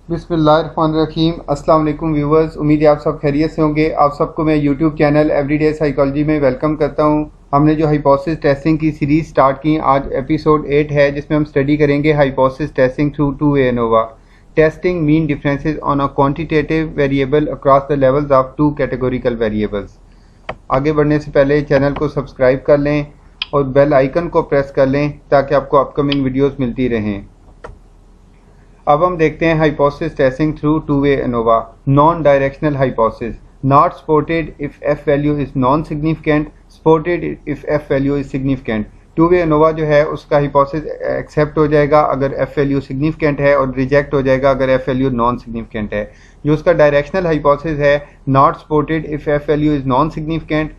बिस्मिल्लाहिर्रहमानिर्रहीम। अस्सलाम वालेकुम व्यूवर्स, उम्मीद है आप सब खैरियत से होंगे। आप सबको मैं यूट्यूब चैनल एवरीडे साइकोलॉजी में वेलकम करता हूं। हमने जो हाइपोथेसिस टेस्टिंग की सीरीज़ स्टार्ट की, आज एपिसोड 8 है, जिसमें हम स्टडी करेंगे hypothesis testing through two way ANOVA testing mean differences on a quantitative variable across the levels of two categorical variables. आगे बढ़ने से पहले चैनल को सब्सक्राइब कर लें और बेल आइकन को प्रेस कर लें ताकि आपको अपकमिंग वीडियोस मिलती रहें। अब हम देखते हैं hypothesis testing through two way ANOVA. Non directional hypothesis, not supported if F value is non significant, supported if F value is significant. To way ANOVA जो है उसका हाइपोथेसिस एक्सेप्ट हो जाएगा अगर एफ वैल्यू सिग्निफिकेंट है और reject हो जाएगा अगर एफ वैल्यू नॉन सिग्निफिकेंट है। जो उसका डायरेक्शनल हाइपोथेसिस है, not supported if F value is non significant,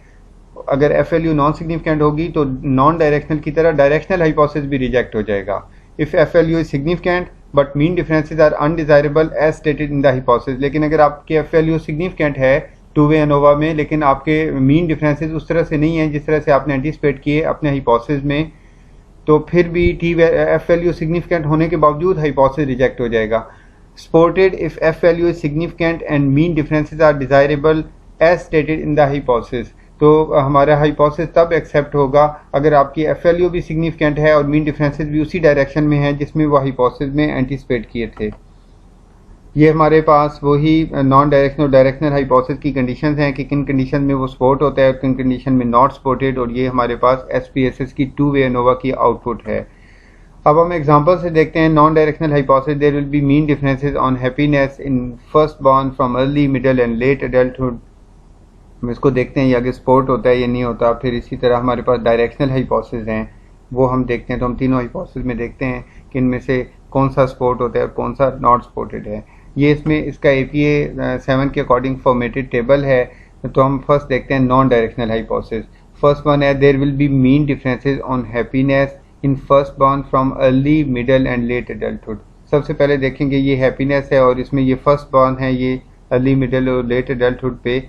अगर एफ वैल्यू नॉन सिग्निफिकेंट होगी तो नॉन डायरेक्शनल की तरह डायरेक्शनल हाइपोथेसिस भी रिजेक्ट हो जाएगा। If F value is significant but mean differences are undesirable as stated in the hypothesis, लेकिन अगर आपके एफ वैल्यू सिग्निफिकेंट है टू वे एनोवा में लेकिन आपके मीन डिफरेंसेस उस तरह से नहीं है जिस तरह से आपने एंटिसिपेट किए अपने हाइपोथेसिस में, तो फिर भी एफ वैल्यू सिग्निफिकेंट होने के बावजूद हाइपोथेसिस रिजेक्ट हो जाएगा। Supported if F value is significant and mean differences are desirable as stated in the hypothesis, तो हमारा हाइपोथेसिस तब एक्सेप्ट होगा अगर आपकी एफ वैल्यू भी सिग्निफिकेंट है और मीन डिफरेंसेस भी उसी डायरेक्शन में है जिसमें वो हाइपोथेसिस में एंटिसिपेट किए थे। ये हमारे पास वही नॉन डायरेक्शनल और डायरेक्शनल हाइपोथेसिस की कंडीशंस हैं कि किन कंडीशन में वो सपोर्ट होता है, किन कंडीशन में नॉट सपोर्टेड, और ये हमारे पास एसपीएसएस की टू वे एनोवा की आउटपुट है। अब हम एग्जांपल से देखते हैं। Non directional hypothesis, there will be mean differences on happiness in first born from early middle and late adulthood. हम इसको देखते हैं ये आगे सपोर्ट होता है या नहीं होता। फिर इसी तरह हमारे पास डायरेक्शनल हाइपोथेसिस हैं, वो हम देखते हैं। तो हम तीनों हाइपोथेसिस में देखते हैं कि इनमें से कौन सा सपोर्ट होता है और कौन सा नॉट सपोर्टेड है। ये इसमें इसका APA 7 के अकॉर्डिंग फॉर्मेटेड टेबल है। तो हम फर्स्ट देखते हैं non directional hypothesis. First one है, there will be mean differences on happiness in first born from early middle and late adulthood. सबसे पहले देखेंगे ये हैप्पीनेस है और इसमें ये फर्स्ट बॉर्न है, ये अर्ली मिडल और लेट एडल्टहुड पे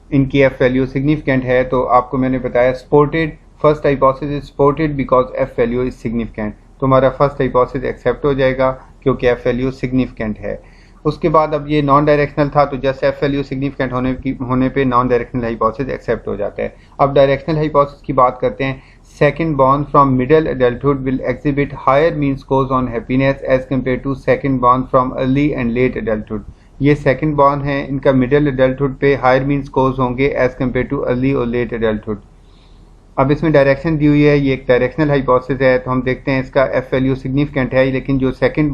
इनकी एफ वैल्यू सिग्निफिकेंट है। तो आपको मैंने बताया supported, first hypothesis is supported because F value is significant, तो हमारा फर्स्ट हाइपोथेसिस एक्सेप्ट हो जाएगा क्योंकि एफ वैल्यू सिग्निफिकेंट है। उसके बाद अब ये नॉन डायरेक्शनल था तो जस्ट एफ वैल्यू सिग्निफिकेंट होने पे नॉन डायरेक्शनल हाइपोथेसिस एक्सेप्ट हो जाता है। अब डायरेक्शनल हाइपोथेसिस की बात करते हैं। Second born from middle adulthood will exhibit higher mean scores on happiness as compare to second born from early and late adulthood. ये सेकंड बॉर्न है, इनका मिडिल एडल्टहुड पे हायर मीन स्कोर्स होंगे as compare to early और late adulthood. अब इसमें direction दी हुई है, ये एक डायरेक्शनल हाइपोथेसिस है। तो हम देखते हैं इसका एफ वैल्यू सिग्निफिकेंट है, लेकिन जो सेकंड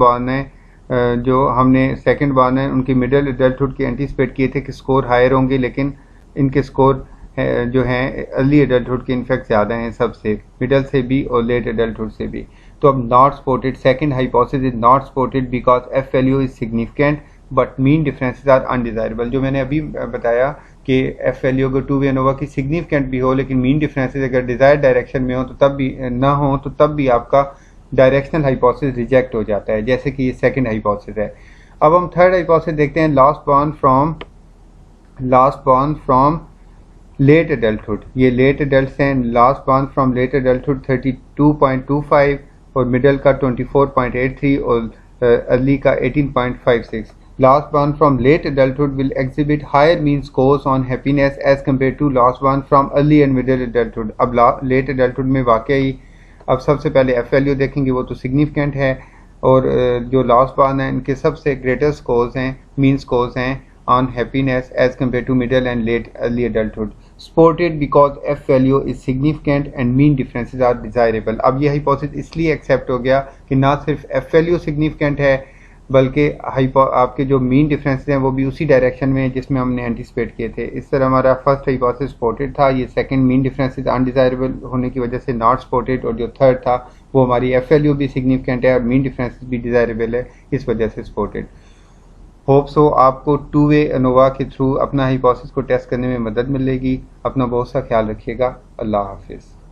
बॉर्न है उनके मिडिल एडल्टहुड के एंटिसिपेट किए थे कि स्कोर हायर होंगे, लेकिन इनके स्कोर जो हैं अर्ली एडल्टहुड के इनफैक्ट ज़्यादा हैं, सबसे मिडिल से भी और लेट एडल्टहुड से भी। तो अब not supported, second hypothesis is not supported because F value is significant but mean differences are undesirable. जो मैंने अभी बताया कि एफ वैल्यू अगर टू वे एनोवा की सिग्निफिकेंट भी हो लेकिन मीन डिफरेंसेस अगर डिजायर्ड डायरेक्शन में हो तो तब भी ना हो तो तब भी आपका डायरेक्शनल हाइपोथेसिस रिजेक्ट हो जाता है, जैसे कि ये सेकंड हाइपोथेसिस है। अब हम थर्ड हाइपोथेसिस देखते हैं। Last born from late adulthood, ये लेट एडल्ट्स हैं। Last born from late adulthood 32.25 और मिडिल का 24.83 और अर्ली का 18.56। Last born from late adulthood will exhibit higher mean scores on happiness as compared to last born from early and middle adulthood। अब late adulthood में वाकई अब सबसे पहले एफ वैल्यू देखेंगे, वो तो सिग्निफिकेंट है, और जो लास्ट बॉर्न है इनके सबसे ग्रेटर स्कोर्स हैं, मीन स्कोर्स हैं on happiness as compare to middle and late early adulthood. Supported because F value is significant and mean differences are desirable. अब ये हाइपोथेसिस इसलिए एक्सेप्ट हो गया कि ना सिर्फ एफ वैल्यू सिग्निफिकेंट है बल्कि आपके जो मीन डिफरेंसेस हैं वो भी उसी डायरेक्शन में है जिसमें हमने एंटिसिपेट किए थे। इस तरह हमारा फर्स्ट हाइपोथेसिस सपोर्टेड था, ये सेकंड मीन डिफरेंसेस अनडिजायरेबल होने की वजह से नॉट सपोर्टेड, और जो थर्ड था वो हमारी एफ वैल्यू भी सिग्निफिकेंट है और मीन डिफरेंसेस भी डिजायरेबल है, इस वजह से सपोर्टेड। होप सो आपको टू वे एनोवा के थ्रू अपना हाइपोथेसिस को टेस्ट करने में मदद मिलेगी। अपना बहुत सा ख्याल रखिएगा। अल्लाह हाफिज़।